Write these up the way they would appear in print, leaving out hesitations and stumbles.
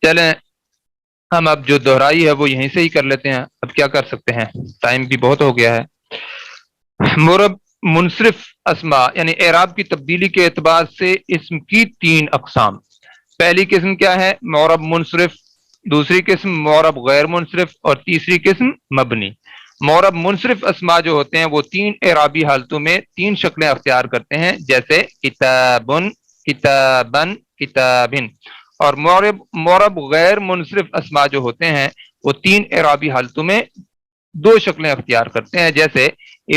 چلیں ہم اب جو دہرائی ہے وہ یہیں سے ہی کر لیتے ہیں، اب کیا کر سکتے ہیں، ٹائم بھی بہت ہو گیا ہے۔ معرب منصرف اسما یعنی اعراب کی تبدیلی کے اعتبار سے اسم کی تین اقسام۔ پہلی قسم کیا ہے؟ معرب منصرف، دوسری قسم معرب غیر منصرف، اور تیسری قسم مبنی۔ معرب منصرف اسما جو ہوتے ہیں وہ تین اعرابی حالتوں میں تین شکلیں اختیار کرتے ہیں، جیسے کتابن، کتابن، کتابن۔ اور معرب غیر منصرف اسما جو ہوتے ہیں وہ تین اعرابی حالتوں میں دو شکلیں اختیار کرتے ہیں، جیسے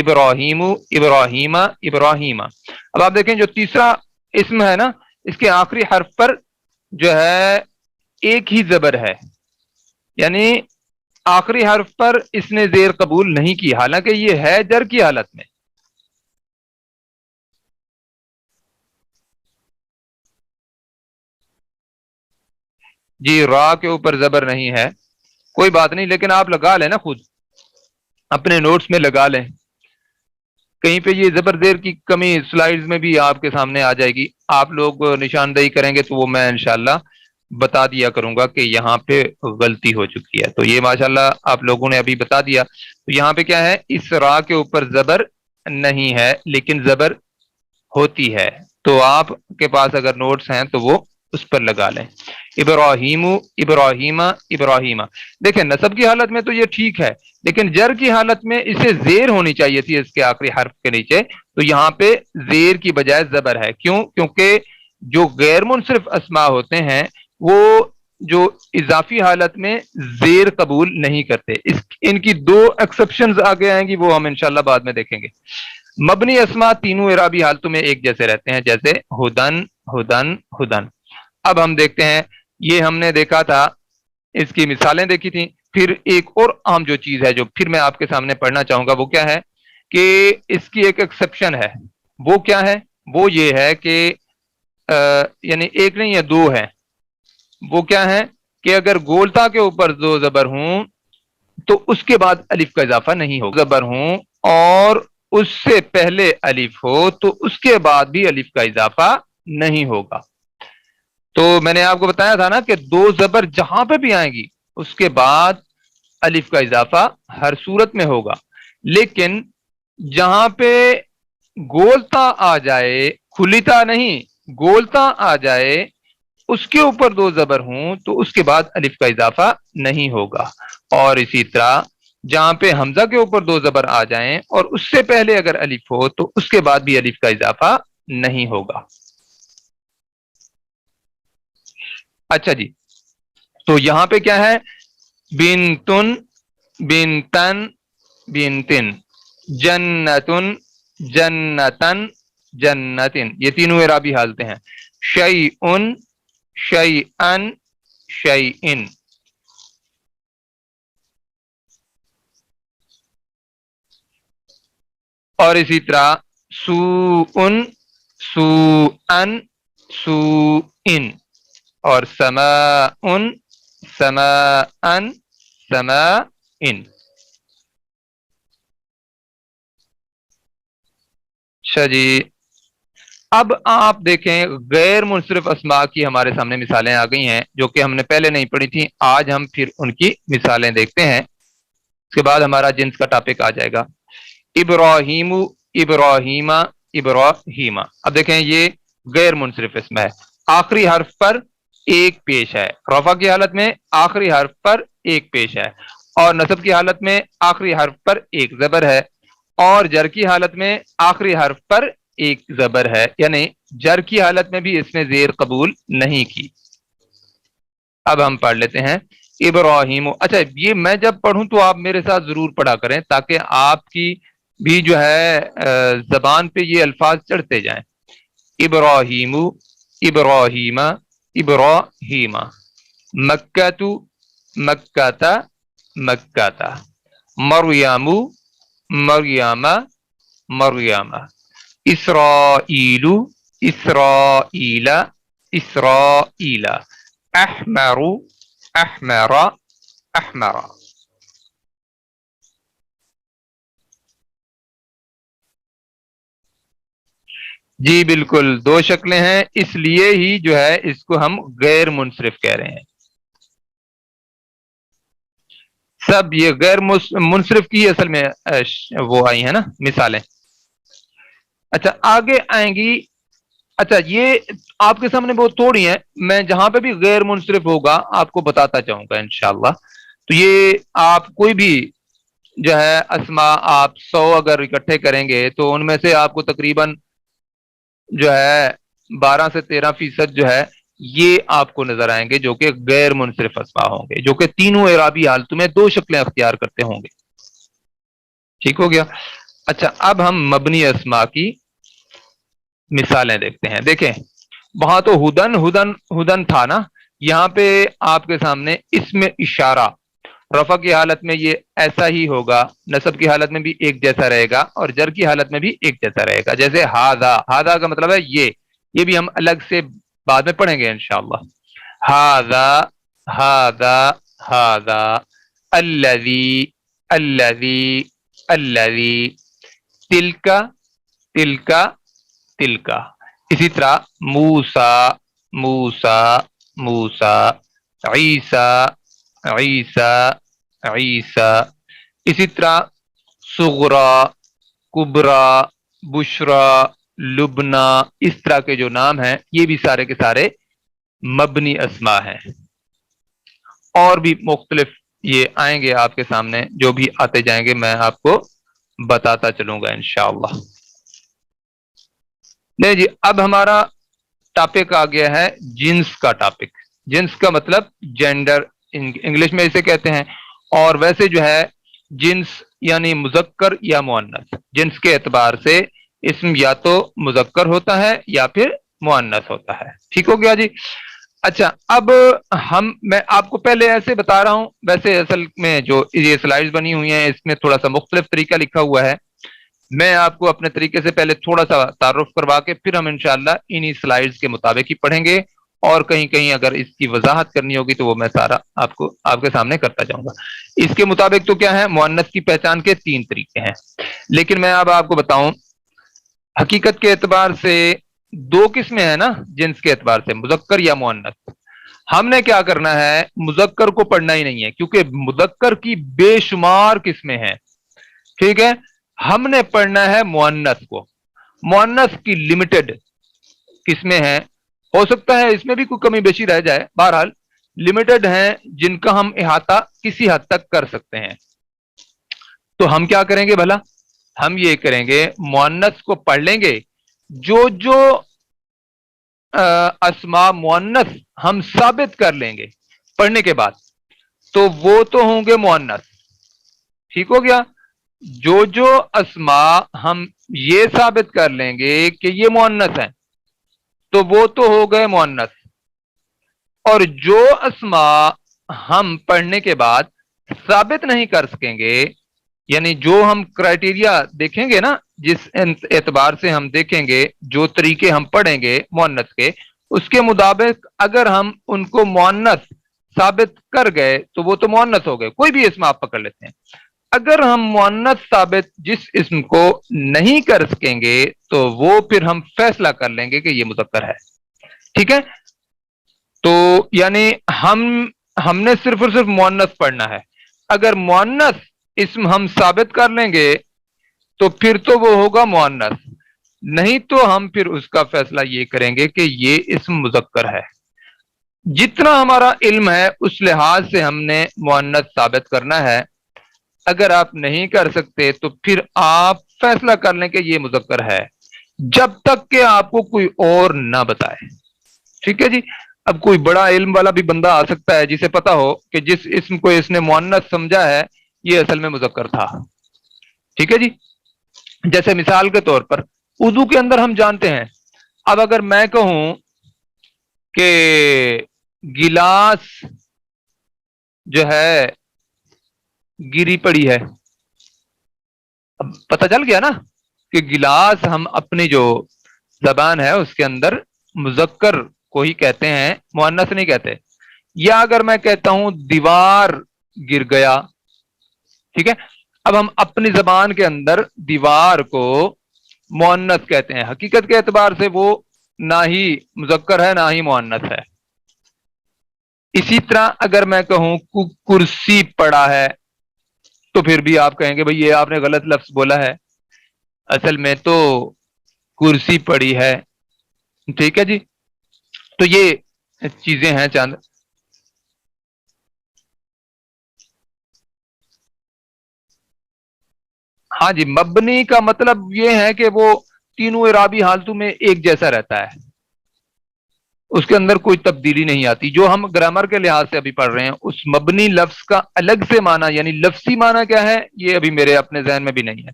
ابراہیم، ابراہیمہ، ابراہیمہ۔ اب آپ دیکھیں جو تیسرا اسم ہے نا، اس کے آخری حرف پر جو ہے ایک ہی زبر ہے، یعنی آخری حرف پر اس نے زیر قبول نہیں کی، حالانکہ یہ ہے جر کی حالت میں۔ جی را کے اوپر زبر نہیں ہے، کوئی بات نہیں، لیکن آپ لگا لیں نا، خود اپنے نوٹس میں لگا لیں، کہیں پہ یہ زبر زیر کی کمی سلائیڈز میں بھی آپ کے سامنے آ جائے گی، آپ لوگ نشاندہی کریں گے تو وہ میں انشاءاللہ بتا دیا کروں گا کہ یہاں پہ غلطی ہو چکی ہے۔ تو یہ ماشاءاللہ آپ لوگوں نے ابھی بتا دیا۔ تو یہاں پہ کیا ہے، اس را کے اوپر زبر نہیں ہے لیکن زبر ہوتی ہے، تو آپ کے پاس اگر نوٹس ہیں تو وہ اس پر لگا لیں۔ ابراہیم، ابراہیمہ، ابراہیمہ۔ دیکھیں نصب کی حالت میں تو یہ ٹھیک ہے، لیکن جر کی حالت میں اسے زیر ہونی چاہیے تھی اس کے آخری حرف کے نیچے، تو یہاں پہ زیر کی بجائے زبر ہے۔ کیوں؟ کیونکہ جو غیر منصرف اسما ہوتے ہیں وہ جو اضافی حالت میں زیر قبول نہیں کرتے، ان کی دو ایکسیپشنز آگے آئیں گی، وہ ہم انشاءاللہ بعد میں دیکھیں گے۔ مبنی اسما تینوں اعرابی حالتوں میں ایک جیسے رہتے ہیں، جیسے ہدن، ہدن، ہدن۔ اب ہم دیکھتے ہیں، یہ ہم نے دیکھا تھا، اس کی مثالیں دیکھی تھیں۔ پھر ایک اور عام جو چیز ہے جو پھر میں آپ کے سامنے پڑھنا چاہوں گا وہ کیا ہے کہ اس کی ایک ایکسیپشن ہے، وہ کیا ہے؟ وہ یہ ہے کہ یعنی ایک نہیں ہے، دو ہے۔ وہ کیا ہے کہ اگر گولتا کے اوپر دو زبر ہوں تو اس کے بعد الف کا اضافہ نہیں ہوگا، زبر ہوں اور اس سے پہلے الف ہو تو اس کے بعد بھی الف کا اضافہ نہیں ہوگا۔ تو میں نے آپ کو بتایا تھا نا کہ دو زبر جہاں پہ بھی آئیں گی اس کے بعد الف کا اضافہ ہر صورت میں ہوگا، لیکن جہاں پہ گولتا آ جائے، کھلیتا نہیں، گولتا آ جائے، اس کے اوپر دو زبر ہوں تو اس کے بعد الف کا اضافہ نہیں ہوگا۔ اور اسی طرح جہاں پہ حمزہ کے اوپر دو زبر آ جائیں اور اس سے پہلے اگر الف ہو تو اس کے بعد بھی الف کا اضافہ نہیں ہوگا۔ اچھا جی، تو یہاں پہ کیا ہے؟ بنتن، بنتن، بنتن، جنتن، جنتن، جنتن، یہ تینوں اعرابی حالتیں ہیں۔ شیئن، شیئن، شیئن۔ اور اسی طرح سوءن، سوءن، سوءن۔ اور سماءن، سماءن، سماءن۔ اچھا جی، اب آپ دیکھیں غیر منصرف اسماء کی ہمارے سامنے مثالیں آ گئی ہیں جو کہ ہم نے پہلے نہیں پڑھی تھیں، آج ہم پھر ان کی مثالیں دیکھتے ہیں، اس کے بعد ہمارا جنس کا ٹاپک آ جائے گا۔ ابراہیم، ابراہیمہ، ابراہیمہ۔ اب دیکھیں یہ غیر منصرف اسم ہے، آخری حرف پر ایک پیش ہے، رفع کی حالت میں آخری حرف پر ایک پیش ہے، اور نصب کی حالت میں آخری حرف پر ایک زبر ہے، اور جر کی حالت میں آخری حرف پر ایک زبر ہے، یعنی جر کی حالت میں بھی اس نے زیر قبول نہیں کی۔ اب ہم پڑھ لیتے ہیں ابراہیم۔ اچھا یہ میں جب پڑھوں تو آپ میرے ساتھ ضرور پڑھا کریں تاکہ آپ کی بھی جو ہے زبان پہ یہ الفاظ چڑھتے جائیں۔ ابراہیم، ابراہیمہ، ابراہیمہ۔ مکۃ، مکۃ، مکۃ۔ مریم، مریم، مریم۔ اسرائیل، اسرائیل، اسرائیل۔ احمر، احمر، احمر۔ جی بالکل، دو شکلیں ہیں، اس لیے ہی جو ہے اس کو ہم غیر منصرف کہہ رہے ہیں۔ سب یہ غیر منصرف کی اصل میں وہ آئی ہیں نا مثالیں. اچھا آگے آئیں گی. اچھا یہ آپ کے سامنے بہت تھوڑی ہیں, میں جہاں پہ بھی غیر منصرف ہوگا آپ کو بتاتا چاہوں گا انشاءاللہ. تو یہ آپ کوئی بھی جو ہے اسماء آپ 100 اگر اکٹھے کریں گے تو ان میں سے آپ کو تقریباً جو ہے 12 سے 13% جو ہے یہ آپ کو نظر آئیں گے جو کہ غیر منصرف اسماء ہوں گے, جو کہ تینوں اعرابی حالتوں میں 2 شکلیں اختیار کرتے ہوں گے. ٹھیک ہو گیا. اچھا اب ہم مبنی اسماء کی مثالیں دیکھتے ہیں. دیکھیں وہاں تو ہدن ہدن ہدن تھا نا, یہاں پہ آپ کے سامنے اسم اشارہ رفع کی حالت میں یہ ایسا ہی ہوگا, نصب کی حالت میں بھی ایک جیسا رہے گا, اور جر کی حالت میں بھی ایک جیسا رہے گا. جیسے ہاذا, ہاذا کا مطلب ہے یہ بھی ہم الگ سے بعد میں پڑھیں گے انشاءاللہ. ہاذا ہاذا ہاذا, الذی الذی الذی, تلکا تلکا تلکا. اسی طرح موسیٰ موسیٰ موسیٰ, عیسیٰ عیسیٰ عیسیٰ. اسی طرح صغریٰ کبریٰ بشریٰ لبنیٰ, اس طرح کے جو نام ہیں یہ بھی سارے کے سارے مبنی اسماء ہیں. اور بھی مختلف یہ آئیں گے آپ کے سامنے, جو بھی آتے جائیں گے میں آپ کو بتاتا چلوں گا انشاءاللہ. نہیں جی, اب ہمارا ٹاپک آ گیا ہے جنس کا ٹاپک. جنس کا مطلب جینڈر انگلش میں اسے کہتے ہیں, اور ویسے جو ہے جنس یعنی مذکر یا مؤنث, جنس کے اعتبار سے اسم یا تو مذکر ہوتا ہے یا پھر مؤنث ہوتا ہے. ٹھیک ہو گیا جی. اچھا اب میں آپ کو پہلے ایسے بتا رہا ہوں, ویسے اصل میں جو یہ سلائیڈز بنی ہوئی ہیں اس میں تھوڑا سا مختلف طریقہ لکھا ہوا ہے. میں آپ کو اپنے طریقے سے پہلے تھوڑا سا تعارف کروا کے پھر ہم انشاءاللہ انہی سلائیڈز کے مطابق ہی پڑھیں گے, اور کہیں کہیں اگر اس کی وضاحت کرنی ہوگی تو وہ میں سارا آپ کے سامنے کرتا جاؤں گا. اس کے مطابق تو کیا ہے, مؤنث کی پہچان کے 3 طریقے ہیں, لیکن میں اب آپ کو بتاؤں حقیقت کے اعتبار سے 2 قسمیں ہیں نا جنس کے اعتبار سے, مذکر یا مؤنث. ہم نے کیا کرنا ہے, مذکر کو پڑھنا ہی نہیں ہے کیونکہ مذکر کی بے شمار قسمیں ہیں. ٹھیک ہے, ہم نے پڑھنا ہے مؤنث کو. مؤنث کی لمیٹڈ قسمیں ہیں, ہو سکتا ہے اس میں بھی کوئی کمی بیشی رہ جائے, بہرحال لمیٹڈ ہیں جن کا ہم احاطہ کسی حد تک کر سکتے ہیں. تو ہم کیا کریں گے بھلا, ہم یہ کریں گے مؤنث کو پڑھ لیں گے, جو اسماء مؤنث ہم ثابت کر لیں گے پڑھنے کے بعد تو وہ تو ہوں گے مؤنث. ٹھیک ہو گیا. جو اسماء ہم یہ ثابت کر لیں گے کہ یہ مؤنث ہیں تو وہ تو ہو گئے مؤنث, اور جو اسماء ہم پڑھنے کے بعد ثابت نہیں کر سکیں گے, یعنی جو ہم کرائٹیریا دیکھیں گے نا, جس اعتبار سے ہم دیکھیں گے, جو طریقے ہم پڑھیں گے مؤنث کے, اس کے مطابق اگر ہم ان کو مؤنث ثابت کر گئے تو وہ تو مؤنث ہو گئے. کوئی بھی اسم آپ پکڑ لیتے ہیں, اگر ہم مؤنث ثابت جس اسم کو نہیں کر سکیں گے تو وہ پھر ہم فیصلہ کر لیں گے کہ یہ مذکر ہے. ٹھیک ہے, تو یعنی ہم نے صرف اور صرف مؤنث پڑھنا ہے. اگر مؤنث اسم ہم ثابت کر لیں گے تو پھر تو وہ ہوگا مؤنث, نہیں تو ہم پھر اس کا فیصلہ یہ کریں گے کہ یہ اسم مذکر ہے. جتنا ہمارا علم ہے اس لحاظ سے ہم نے مؤنث ثابت کرنا ہے. اگر آپ نہیں کر سکتے تو پھر آپ فیصلہ کر لیں کہ یہ مذکر ہے, جب تک کہ آپ کو کوئی اور نہ بتائے. ٹھیک ہے جی. اب کوئی بڑا علم والا بھی بندہ آ سکتا ہے جسے پتا ہو کہ جس اسم کو اس نے مؤنث سمجھا ہے یہ اصل میں مذکر تھا. ٹھیک ہے جی. جیسے مثال کے طور پر اردو کے اندر ہم جانتے ہیں, اب اگر میں کہوں کہ گلاس جو ہے گری پڑی ہے, اب پتہ چل گیا نا کہ گلاس ہم اپنی جو زبان ہے اس کے اندر مذکر کو ہی کہتے ہیں, مؤنث نہیں کہتے. یا اگر میں کہتا ہوں دیوار گر گیا, ٹھیک ہے, اب ہم اپنی زبان کے اندر دیوار کو مؤنث کہتے ہیں, حقیقت کے اعتبار سے وہ نہ ہی مذکر ہے نہ ہی مؤنث ہے. اسی طرح اگر میں کہوں کرسی پڑا ہے تو پھر بھی آپ کہیں گے بھئی یہ آپ نے غلط لفظ بولا ہے، اصل میں تو کرسی پڑی ہے. ٹھیک ہے جی. تو یہ چیزیں ہیں چند. ہاں جی، مبنی کا مطلب یہ ہے کہ وہ تینوں اعرابی حالتوں میں ایک جیسا رہتا ہے، اس کے اندر کوئی تبدیلی نہیں آتی. جو ہم گرامر کے لحاظ سے ابھی پڑھ رہے ہیں اس مبنی لفظ کا الگ سے معنی یعنی لفظی معنی کیا ہے یہ ابھی میرے اپنے ذہن میں بھی نہیں ہے.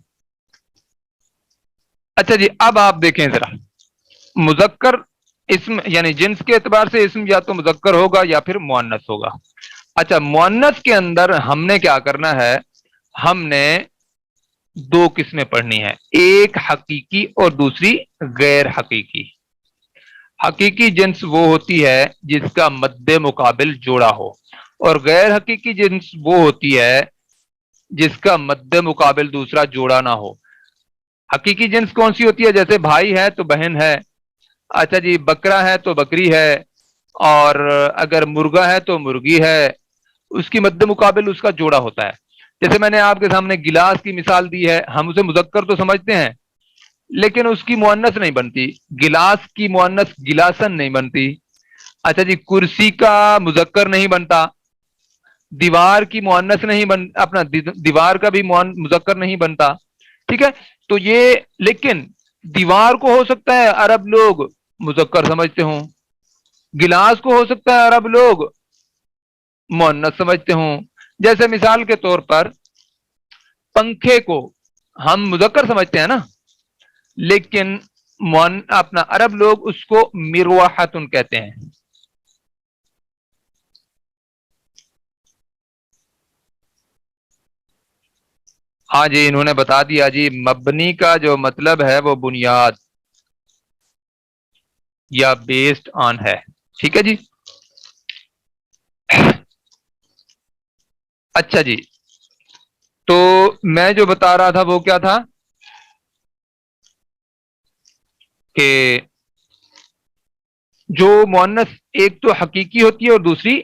اچھا جی، اب آپ دیکھیں ذرا مذکر اسم یعنی جنس کے اعتبار سے اسم یا تو مذکر ہوگا یا پھر مؤنث ہوگا. اچھا، مؤنث کے اندر ہم نے کیا کرنا ہے، ہم نے دو قسمیں پڑھنی ہے، ایک حقیقی اور دوسری غیر حقیقی. حقیقی جنس وہ ہوتی ہے جس کا مد مقابل جوڑا ہو، اور غیر حقیقی جنس وہ ہوتی ہے جس کا مد مقابل دوسرا جوڑا نہ ہو. حقیقی جنس کون سی ہوتی ہے؟ جیسے بھائی ہے تو بہن ہے، اچھا جی بکرا ہے تو بکری ہے، اور اگر مرغا ہے تو مرغی ہے. اس کی مد مقابل اس کا جوڑا ہوتا ہے. جیسے میں نے آپ کے سامنے گلاس کی مثال دی ہے، ہم اسے مذکر تو سمجھتے ہیں لیکن اس کی مؤنث نہیں بنتی. گلاس کی مؤنث گلاسن نہیں بنتی. اچھا جی، کرسی کا مذکر نہیں بنتا، دیوار کی مؤنث نہیں اپنا دیوار کا بھی مذکر نہیں بنتا. ٹھیک ہے، تو یہ لیکن دیوار کو ہو سکتا ہے عرب لوگ مذکر سمجھتے ہوں، گلاس کو ہو سکتا ہے عرب لوگ مؤنث سمجھتے ہوں. جیسے مثال کے طور پر پنکھے کو ہم مذکر سمجھتے ہیں نا، لیکن اپنا عرب لوگ اس کو مروحتن کہتے ہیں. ہاں جی، انہوں نے بتا دیا جی، مبنی کا جو مطلب ہے وہ بنیاد یا بیسڈ آن ہے. ٹھیک ہے جی. اچھا جی، تو میں جو بتا رہا تھا وہ کیا تھا کہ جو مؤنث ایک تو حقیقی ہوتی ہے اور دوسری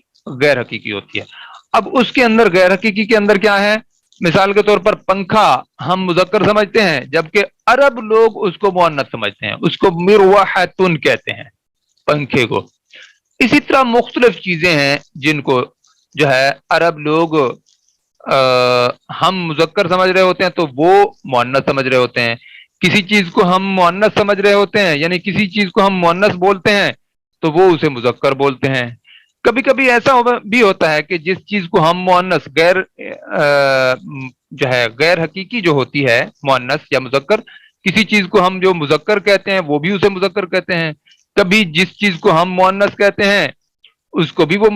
غیر حقیقی ہوتی ہے. اب اس کے اندر غیر حقیقی کے اندر کیا ہے؟ مثال کے طور پر پنکھا ہم مذکر سمجھتے ہیں جبکہ عرب لوگ اس کو مؤنث سمجھتے ہیں، اس کو مروحتن کہتے ہیں پنکھے کو. اسی طرح مختلف چیزیں ہیں جن کو جو ہے عرب لوگ ہم مذکر سمجھ رہے ہوتے ہیں تو وہ مؤنث سمجھ رہے ہوتے ہیں. کسی چیز کو ہم مؤنث سمجھ رہے ہوتے ہیں یعنی کسی چیز کو ہم مؤنث بولتے ہیں تو وہ اسے مذکر بولتے ہیں. کبھی کبھی ایسا بھی ہوتا ہے کہ جس چیز کو ہم مؤنث جو ہے غیر حقیقی جو ہوتی ہے مؤنث یا مذکر، کسی چیز کو ہم جو مذکر کہتے ہیں وہ بھی اسے مذکر کہتے ہیں. کبھی جس چیز کو ہم مؤنث کہتے ہیں اس کو بھی وہ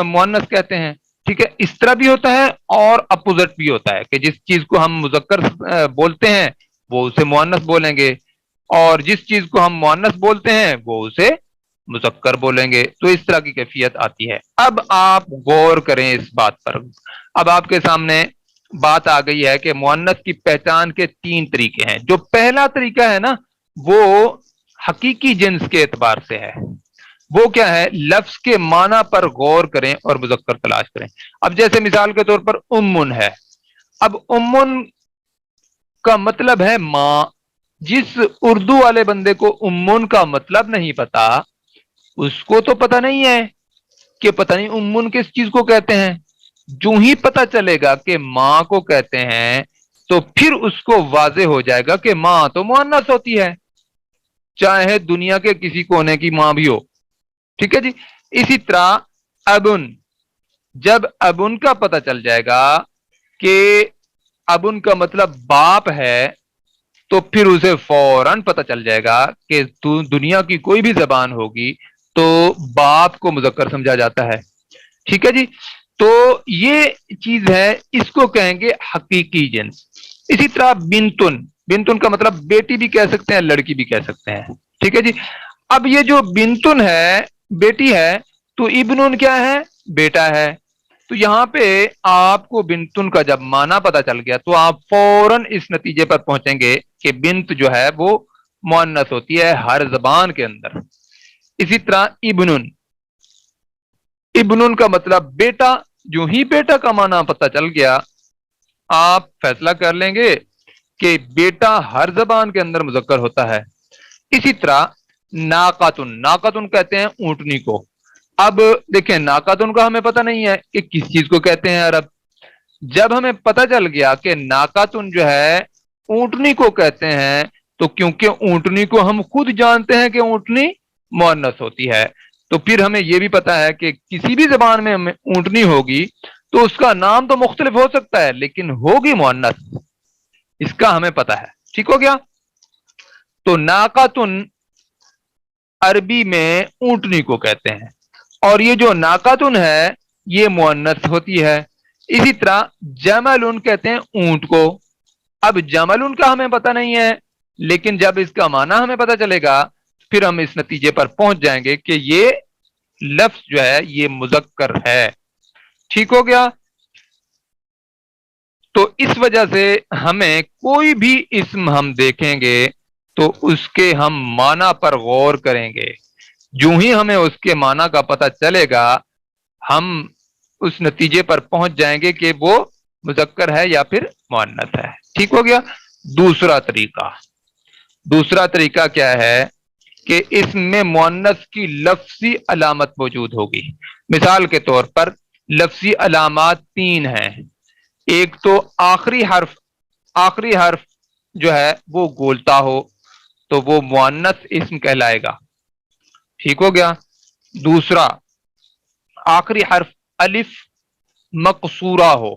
مؤنث کہتے ہیں. ٹھیک ہے، اس طرح بھی ہوتا ہے اور اپوزٹ بھی ہوتا ہے کہ جس چیز کو ہم مذکر بولتے ہیں وہ اسے مؤنث بولیں گے، اور جس چیز کو ہم مؤنث بولتے ہیں وہ اسے مذکر بولیں گے. تو اس طرح کی کیفیت آتی ہے. اب آپ غور کریں اس بات پر. اب آپ کے سامنے بات آ گئی ہے کہ مؤنث کی پہچان کے تین طریقے ہیں. جو پہلا طریقہ ہے نا وہ حقیقی جنس کے اعتبار سے ہے. وہ کیا ہے؟ لفظ کے معنی پر غور کریں اور مذکر تلاش کریں. اب جیسے مثال کے طور پر امن ہے. اب امن کا مطلب ہے ماں. جس اردو والے بندے کو امن کا مطلب نہیں پتا اس کو تو پتہ نہیں ہے کہ پتہ نہیں امن کس چیز کو کہتے ہیں. جو ہی پتہ چلے گا کہ ماں کو کہتے ہیں تو پھر اس کو واضح ہو جائے گا کہ ماں تو مؤنث ہوتی ہے، چاہے دنیا کے کسی کونے کی ماں بھی ہو. ٹھیک ہے جی. اسی طرح ابن، جب ابن کا پتہ چل جائے گا کہ ابن کا مطلب باپ ہے تو پھر اسے فوراً پتہ چل جائے گا کہ دنیا کی کوئی بھی زبان ہوگی تو باپ کو مذکر سمجھا جاتا ہے. ٹھیک ہے جی. تو یہ چیز ہے، اس کو کہیں گے حقیقی جنس. اسی طرح بنتن، بنتن کا مطلب بیٹی بھی کہہ سکتے ہیں لڑکی بھی کہہ سکتے ہیں. ٹھیک ہے جی. اب یہ جو بنتن ہے بیٹی ہے تو ابنن کیا ہے؟ بیٹا ہے. تو یہاں پہ آپ کو بنتن کا جب معنی پتا چل گیا تو آپ فوراً اس نتیجے پر پہنچیں گے کہ بنت جو ہے وہ مؤنث ہوتی ہے ہر زبان کے اندر. اسی طرح ابنن، ابنن کا مطلب بیٹا. جو ہی بیٹا کا معنی پتا چل گیا آپ فیصلہ کر لیں گے کہ بیٹا ہر زبان کے اندر مذکر ہوتا ہے. اسی طرح ناقاتن، ناقاتن کہتے ہیں اونٹنی کو. اب دیکھیں ناقاتن کا ہمیں پتہ نہیں ہے کہ کس چیز کو کہتے ہیں عرب. جب ہمیں پتہ چل گیا کہ ناقاتن جو ہے اونٹنی کو کہتے ہیں، تو کیونکہ اونٹنی کو ہم خود جانتے ہیں کہ اونٹنی مؤنث ہوتی ہے، تو پھر ہمیں یہ بھی پتا ہے کہ کسی بھی زبان میں ہمیں اونٹنی ہوگی تو اس کا نام تو مختلف ہو سکتا ہے لیکن ہوگی مؤنث، اس کا ہمیں پتا ہے. ٹھیک ہو گیا؟ تو ناقاتن عربی میں اونٹنی کو کہتے ہیں، اور یہ جو ناقاتن ہے یہ مؤنث ہوتی ہے. اسی طرح جمل کہتے ہیں اونٹ کو. اب جمل کا ہمیں پتہ نہیں ہے، لیکن جب اس کا معنی ہمیں پتہ چلے گا پھر ہم اس نتیجے پر پہنچ جائیں گے کہ یہ لفظ جو ہے یہ مذکر ہے. ٹھیک ہو گیا؟ تو اس وجہ سے ہمیں کوئی بھی اسم ہم دیکھیں گے تو اس کے ہم معنی پر غور کریں گے. جو ہی ہمیں اس کے معنی کا پتہ چلے گا ہم اس نتیجے پر پہنچ جائیں گے کہ وہ مذکر ہے یا پھر مؤنث ہے. ٹھیک ہو گیا؟ دوسرا طریقہ کیا ہے کہ اس میں مؤنث کی لفظی علامت موجود ہوگی. مثال کے طور پر لفظی علامات 3 ہیں. ایک تو آخری حرف جو ہے وہ گولتا ہو تو وہ مؤنث اسم کہلائے گا. ٹھیک ہو گیا؟ دوسرا آخری حرف الف مقصورہ ہو،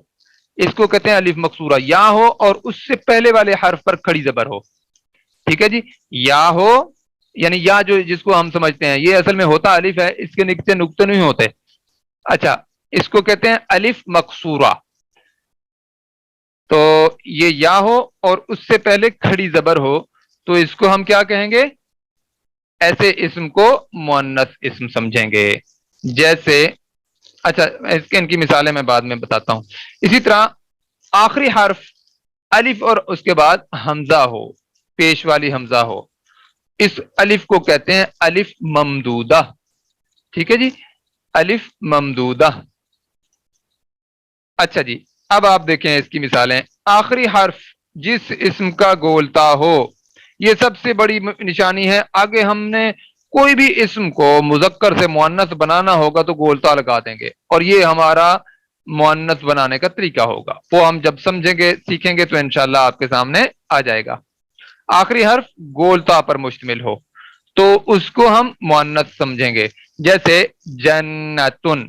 اس کو کہتے ہیں الف مقصورہ. یا ہو اور اس سے پہلے والے حرف پر کھڑی زبر ہو. ٹھیک ہے جی؟ یا ہو یعنی یا جو جس کو ہم سمجھتے ہیں یہ اصل میں ہوتا الف ہے، اس کے نیچے نقطے نہیں ہوتے. اچھا، اس کو کہتے ہیں الف مقصورہ. تو یہ یا ہو اور اس سے پہلے کھڑی زبر ہو تو اس کو ہم کیا کہیں گے؟ ایسے اسم کو مؤنث اسم سمجھیں گے. جیسے اچھا ان کی مثالیں میں بعد میں بتاتا ہوں. اسی طرح آخری حرف الف اور اس کے بعد حمزہ ہو، پیش والی حمزہ ہو، اس الف کو کہتے ہیں الف ممدودہ. ٹھیک ہے جی؟ الف ممدودہ. اچھا جی، اب آپ دیکھیں اس کی مثالیں. آخری حرف جس اسم کا گولتا ہو، یہ سب سے بڑی نشانی ہے. آگے ہم نے کوئی بھی اسم کو مذکر سے مؤنث بنانا ہوگا تو گولتا لگا دیں گے، اور یہ ہمارا مؤنث بنانے کا طریقہ ہوگا. وہ ہم جب سمجھیں گے سیکھیں گے تو انشاءاللہ آپ کے سامنے آ جائے گا. آخری حرف گولتا پر مشتمل ہو تو اس کو ہم مؤنث سمجھیں گے. جیسے جنتن،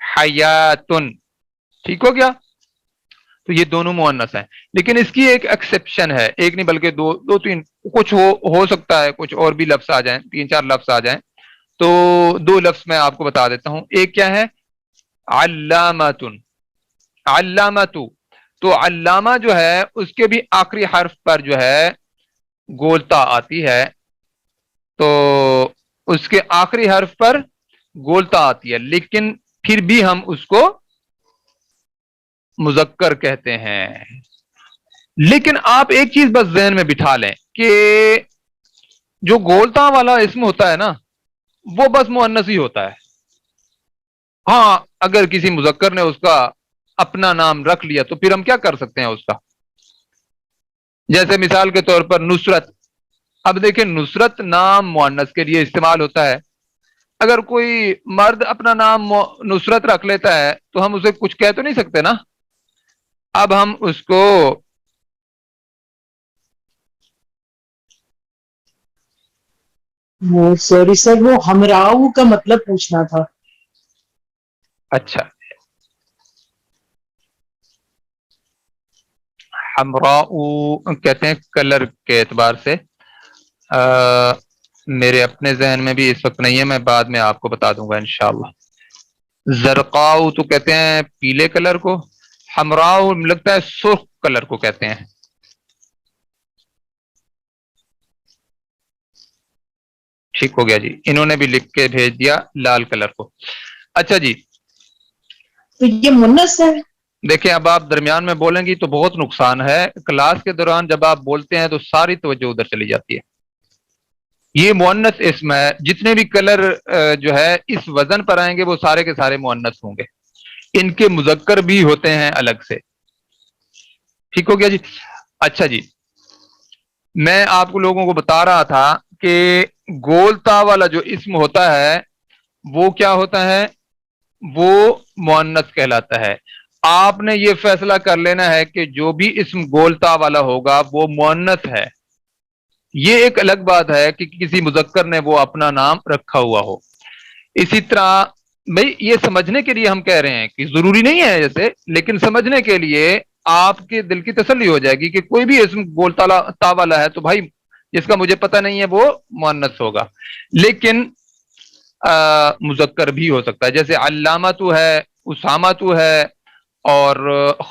حیاتن. ٹھیک ہو گیا؟ تو یہ دونوں مؤنث ہیں، لیکن اس کی ایک ایکسیپشن ہے، ایک نہیں بلکہ دو تین کچھ ہو سکتا ہے، کچھ اور بھی لفظ آ جائیں، 3 4 لفظ آ جائیں. تو 2 لفظ میں آپ کو بتا دیتا ہوں. ایک کیا ہے؟ علامتن. علامتو. تو علامہ جو ہے اس کے بھی آخری حرف پر جو ہے گولتا آتی ہے، تو اس کے آخری حرف پر گولتا آتی ہے لیکن پھر بھی ہم اس کو مذکر کہتے ہیں. لیکن آپ ایک چیز بس ذہن میں بٹھا لیں کہ جو گولتا والا اسم ہوتا ہے نا وہ بس مؤنث ہی ہوتا ہے. ہاں اگر کسی مذکر نے اس کا اپنا نام رکھ لیا تو پھر ہم کیا کر سکتے ہیں اس کا؟ جیسے مثال کے طور پر نصرت. اب دیکھیں نصرت نام مؤنث کے لیے استعمال ہوتا ہے. اگر کوئی مرد اپنا نام نصرت رکھ لیتا ہے تو ہم اسے کچھ کہہ تو نہیں سکتے نا. اب ہم اس کو سوری سر، وہ ہمراؤ کا مطلب پوچھنا تھا. اچھا، حمراء کہتے ہیں کلر کے اعتبار سے. میرے اپنے ذہن میں بھی اس وقت نہیں ہے، میں بعد میں آپ کو بتا دوں گا انشاءاللہ. زرقاء تو کہتے ہیں پیلے کلر کو، حمراء لگتا ہے سرخ کلر کو کہتے ہیں. ٹھیک ہو گیا جی، انہوں نے بھی لکھ کے بھیج دیا لال کلر کو. اچھا جی، تو یہ مؤنث ہے. دیکھیں اب آپ درمیان میں بولیں گی تو بہت نقصان ہے. کلاس کے دوران جب آپ بولتے ہیں تو ساری توجہ ادھر چلی جاتی ہے. یہ مؤنث اسم ہے، جتنے بھی کلر جو ہے اس وزن پر آئیں گے وہ سارے کے سارے مؤنث ہوں گے. ان کے مذکر بھی ہوتے ہیں الگ سے. ٹھیک ہو گیا جی. اچھا جی، میں آپ کو لوگوں کو بتا رہا تھا کہ گولتا والا جو اسم ہوتا ہے وہ کیا ہوتا ہے؟ وہ مؤنث کہلاتا ہے. آپ نے یہ فیصلہ کر لینا ہے کہ جو بھی اسم گولتا والا ہوگا وہ مؤنث ہے. یہ ایک الگ بات ہے کہ کسی مذکر نے وہ اپنا نام رکھا ہوا ہو. اسی طرح بھائی یہ سمجھنے کے لیے ہم کہہ رہے ہیں کہ ضروری نہیں ہے جیسے، لیکن سمجھنے کے لیے آپ کے دل کی تسلی ہو جائے گی کہ کوئی بھی اسم گولتا تا والا ہے تو بھائی جس کا مجھے پتہ نہیں ہے وہ مؤنث ہوگا. لیکن مذکر بھی ہو سکتا ہے، جیسے علامہ تو ہے، اسامہ تو ہے، اور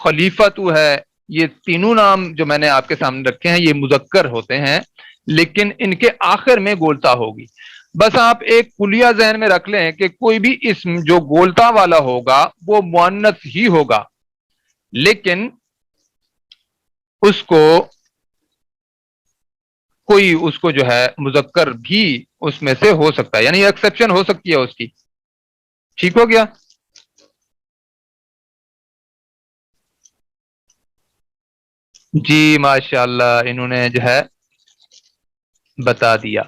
خلیفہ تو ہے. یہ تینوں نام جو میں نے آپ کے سامنے رکھے ہیں یہ مذکر ہوتے ہیں، لیکن ان کے آخر میں گولتا ہوگی. بس آپ ایک کلیہ ذہن میں رکھ لیں کہ کوئی بھی اسم جو گولتا والا ہوگا وہ مؤنث ہی ہوگا، لیکن اس کو کوئی اس کو جو ہے مذکر بھی اس میں سے ہو سکتا ہے، یعنی ایکسیپشن ہو سکتی ہے اس کی. ٹھیک ہو گیا؟ جی ماشاء اللہ، انہوں نے جو ہے بتا دیا.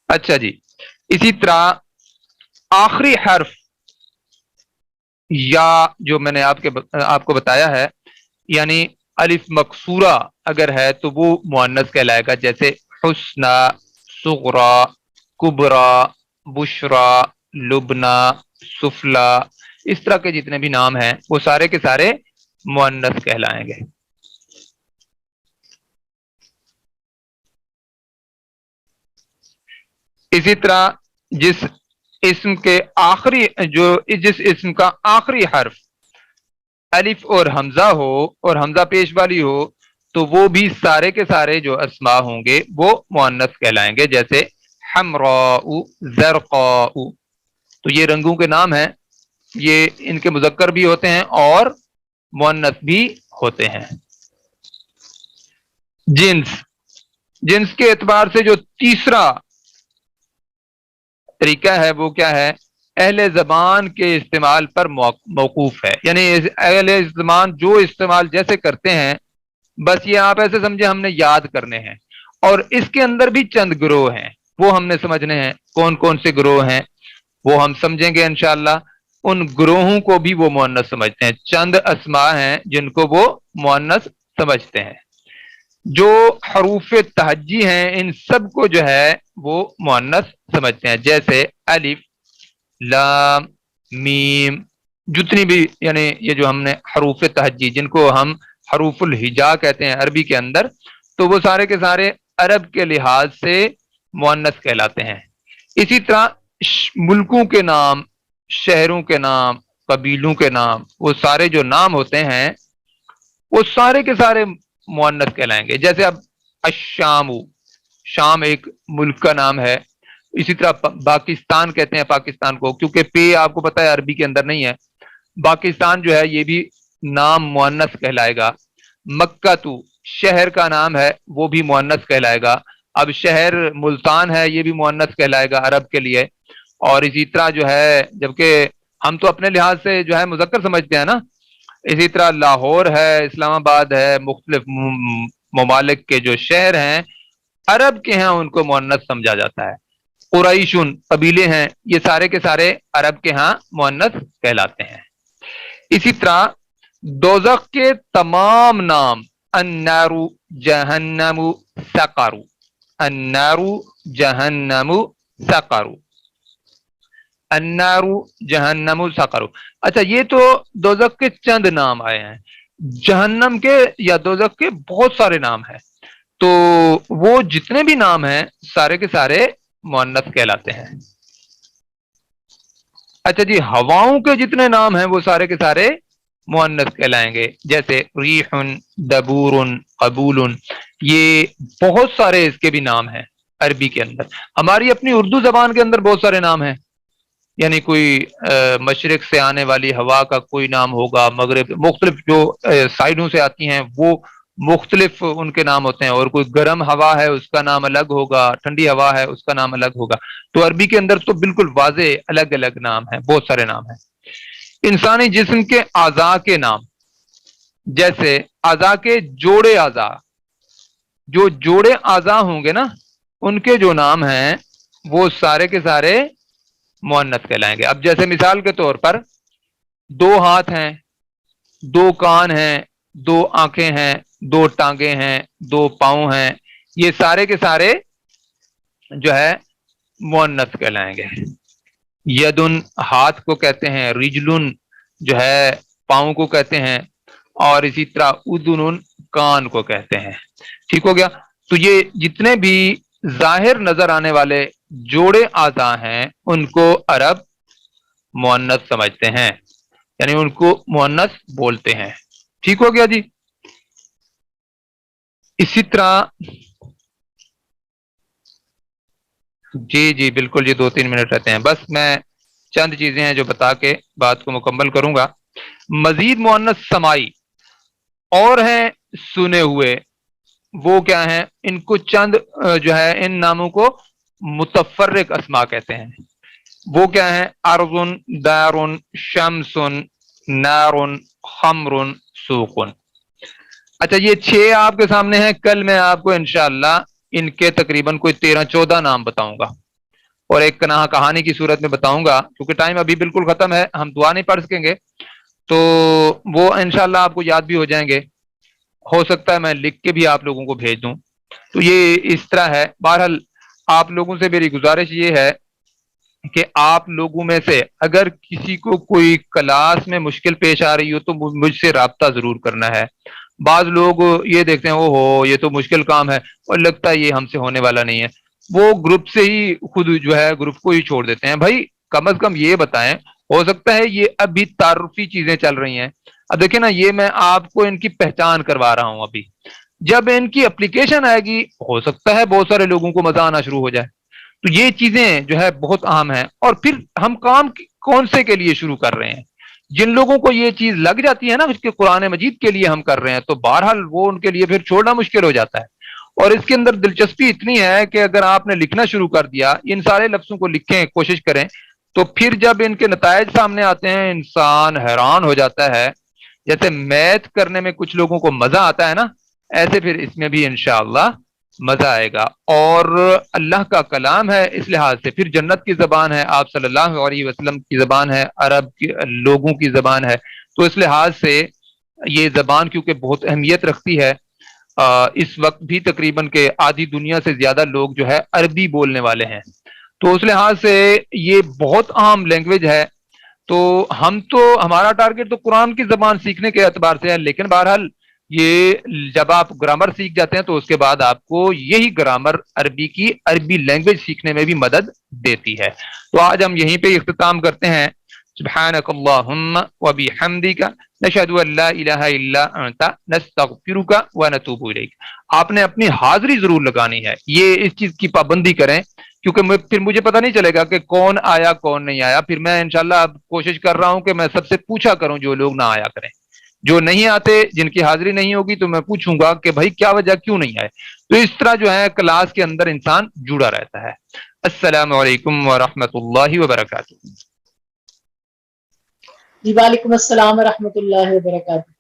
اچھا جی، اسی طرح آخری حرف یا جو میں نے آپ کو بتایا ہے، یعنی الف مکسورہ اگر ہے تو وہ مؤنث کہلائے گا، جیسے حسنہ، صغرا، کبرا، بشرا، لبنا، سفلا. اس طرح کے جتنے بھی نام ہیں وہ سارے کے سارے مؤنث کہلائیں گے. اسی طرح جس اسم کا آخری حرف الف اور حمزہ ہو اور حمزہ پیش والی ہو تو وہ بھی سارے کے سارے جو اسماء ہوں گے وہ مؤنث کہلائیں گے، جیسے حمراء، زرقاء. تو یہ رنگوں کے نام ہیں، یہ ان کے مذکر بھی ہوتے ہیں اور مؤنث بھی ہوتے ہیں. جنس کے اعتبار سے جو تیسرا طریقہ ہے وہ کیا ہے؟ اہل زبان کے استعمال پر موقوف ہے، یعنی اہل زبان جو استعمال جیسے کرتے ہیں بس یہ آپ ایسے سمجھے ہم نے یاد کرنے ہیں. اور اس کے اندر بھی چند گروہ ہیں، وہ ہم نے سمجھنے ہیں. کون کون سے گروہ ہیں وہ ہم سمجھیں گے انشاءاللہ. ان گروہوں کو بھی وہ مؤنث سمجھتے ہیں. چند اسماء ہیں جن کو وہ مؤنث سمجھتے ہیں. جو حروف تہجی ہیں ان سب کو جو ہے وہ مؤنث سمجھتے ہیں، جیسے الف، لام، میم. جتنی بھی یعنی یہ جو ہم نے حروف تہجی جن کو ہم حروف الہجا کہتے ہیں عربی کے اندر، تو وہ سارے کے سارے عرب کے لحاظ سے مؤنث کہلاتے ہیں. اسی طرح ملکوں کے نام، شہروں کے نام، قبیلوں کے نام، وہ سارے جو نام ہوتے ہیں وہ سارے کے سارے مؤنث کہلائیں گے. جیسے اب الشام، شام ایک ملک کا نام ہے. اسی طرح پاکستان کہتے ہیں پاکستان کو، کیونکہ پے آپ کو پتہ ہے عربی کے اندر نہیں ہے. پاکستان جو ہے یہ بھی نام مؤنث کہلائے گا. مکہ تو شہر کا نام ہے وہ بھی مؤنث کہلائے گا. اب شہر ملتان ہے یہ بھی مؤنث کہلائے گا عرب کے لیے. اور اسی طرح جو ہے جبکہ ہم تو اپنے لحاظ سے جو ہے مذکر سمجھتے ہیں نا، اسی طرح لاہور ہے، اسلام آباد ہے، مختلف ممالک کے جو شہر ہیں عرب کے ہیں ان کو مؤنث سمجھا جاتا ہے. قریشن قبیلے ہیں، یہ سارے کے سارے عرب کے ہاں مؤنث کہلاتے ہیں. اسی طرح دوزخ کے تمام نام النار، جہنم، سقر. النار، جہنم، سقر. النار، جہنم، سقر. اچھا یہ تو دوزخ کے چند نام آئے ہیں. جہنم کے یا دوزخ کے بہت سارے نام ہیں، تو وہ جتنے بھی نام ہیں سارے کے سارے مؤنث کہلاتے ہیں. اچھا جی، ہواؤں کے جتنے نام ہیں وہ سارے کے سارے مؤنث کہلائیں گے، جیسے ریح، دبور، قبول. یہ بہت سارے اس کے بھی نام ہیں عربی کے اندر. ہماری اپنی اردو زبان کے اندر بہت سارے نام ہیں، یعنی کوئی مشرق سے آنے والی ہوا کا کوئی نام ہوگا، مغرب، مختلف جو سائڈوں سے آتی ہیں وہ مختلف ان کے نام ہوتے ہیں، اور کوئی گرم ہوا ہے اس کا نام الگ ہوگا، ٹھنڈی ہوا ہے اس کا نام الگ ہوگا۔ تو عربی کے اندر تو بالکل واضح الگ الگ نام ہیں، بہت سارے نام ہیں۔ انسانی جسم کے اعضاء کے نام، جیسے اعضاء کے جوڑے اعضاء، جو جوڑے اعضاء ہوں گے نا ان کے جو نام ہیں وہ سارے کے سارے مؤنث کہلائیں گے۔ اب جیسے مثال کے طور پر دو ہاتھ ہیں، دو کان ہیں، دو آنکھیں ہیں، دو ٹانگیں ہیں، دو پاؤں ہیں، یہ سارے کے سارے جو ہے مؤنث کہلائیں گے۔ یدن ہاتھ کو کہتے ہیں، رجلن جو ہے پاؤں کو کہتے ہیں، اور اسی طرح اذن کان کو کہتے ہیں۔ ٹھیک ہو گیا؟ تو یہ جتنے بھی ظاہر نظر آنے والے جوڑے اعضاء ہیں ان کو عرب مؤنث سمجھتے ہیں، یعنی ان کو مؤنث بولتے ہیں۔ ٹھیک ہو گیا جی؟ اسی طرح جی بالکل، یہ 2-3 منٹ رہتے ہیں، بس میں چند چیزیں ہیں جو بتا کے بات کو مکمل کروں گا۔ مزید مؤنث سمائی اور ہیں سنے ہوئے، وہ کیا ہیں؟ ان کو چند جو ہے ان ناموں کو متفرق اسماء کہتے ہیں۔ وہ کیا ہیں؟ ارض، دار، شمس، نار، خمر، سوق۔ اچھا، یہ 6 آپ کے سامنے ہیں، کل میں آپ کو انشاءاللہ ان کے تقریباً کوئی 13-14 نام بتاؤں گا، اور ایک کہانی کی صورت میں بتاؤں گا، کیونکہ ٹائم ابھی بالکل ختم ہے، ہم دعا نہیں پڑھ سکیں گے، تو وہ انشاءاللہ آپ کو یاد بھی ہو جائیں گے، ہو سکتا ہے میں لکھ کے بھی آپ لوگوں کو بھیج دوں۔ تو یہ اس طرح ہے۔ بہرحال آپ لوگوں سے میری گزارش یہ ہے کہ آپ لوگوں میں سے اگر کسی کو کوئی کلاس میں مشکل پیش آ رہی ہو تو مجھ سے رابطہ ضرور کرنا ہے۔ بعض لوگ یہ دیکھتے ہیں او یہ تو مشکل کام ہے اور لگتا ہے یہ ہم سے ہونے والا نہیں ہے، وہ گروپ سے ہی خود جو ہے گروپ کو ہی چھوڑ دیتے ہیں۔ بھائی کم از کم یہ بتائیں، ہو سکتا ہے یہ ابھی تعارفی چیزیں چل رہی ہیں، اب دیکھیں نا، یہ میں آپ کو ان کی پہچان کروا رہا ہوں، ابھی جب ان کی اپلیکیشن آئے گی ہو سکتا ہے بہت سارے لوگوں کو مزہ آنا شروع ہو جائے۔ تو یہ چیزیں جو ہے بہت اہم ہیں۔ اور پھر ہم کام کون سے کے لیے شروع کر رہے ہیں؟ جن لوگوں کو یہ چیز لگ جاتی ہے نا کہ قرآن مجید کے لیے ہم کر رہے ہیں، تو بہرحال وہ ان کے لیے پھر چھوڑنا مشکل ہو جاتا ہے۔ اور اس کے اندر دلچسپی اتنی ہے کہ اگر آپ نے لکھنا شروع کر دیا، ان سارے لفظوں کو لکھیں، کوشش کریں، تو پھر جب ان کے نتائج سامنے آتے ہیں انسان حیران ہو جاتا ہے۔ جیسے میتھ کرنے میں کچھ لوگوں کو مزہ آتا ہے نا، ایسے پھر اس میں بھی انشاءاللہ مزہ آئے گا۔ اور اللہ کا کلام ہے، اس لحاظ سے پھر جنت کی زبان ہے، آپ صلی اللہ علیہ وسلم کی زبان ہے، عرب کی لوگوں کی زبان ہے، تو اس لحاظ سے یہ زبان کیونکہ بہت اہمیت رکھتی ہے۔ اس وقت بھی تقریباً کہ آدھی دنیا سے زیادہ لوگ جو ہے عربی بولنے والے ہیں، تو اس لحاظ سے یہ بہت عام لینگویج ہے۔ تو ہمارا ٹارگٹ تو قرآن کی زبان سیکھنے کے اعتبار سے ہے، لیکن بہرحال یہ جب آپ گرامر سیکھ جاتے ہیں تو اس کے بعد آپ کو یہی گرامر عربی کی عربی لینگویج سیکھنے میں بھی مدد دیتی ہے۔ تو آج ہم یہیں پہ اختتام کرتے ہیں۔ سبحانک اللہم وبحمدک نشہد ان لا الہ الا انت نستغفرک ونتوب الیک۔ آپ نے اپنی حاضری ضرور لگانی ہے، یہ اس چیز کی پابندی کریں، کیونکہ پھر مجھے پتہ نہیں چلے گا کہ کون آیا کون نہیں آیا۔ پھر میں انشاءاللہ اب کوشش کر رہا ہوں کہ میں سب سے پوچھا کروں جو لوگ نہ آیا کریں، جو نہیں آتے، جن کی حاضری نہیں ہوگی تو میں پوچھوں گا کہ بھائی کیا وجہ، کیوں نہیں آئے۔ تو اس طرح جو ہے کلاس کے اندر انسان جڑا رہتا ہے۔ السلام علیکم ورحمۃ اللہ وبرکاتہ۔ جی وعلیکم السلام ورحمۃ اللہ وبرکاتہ۔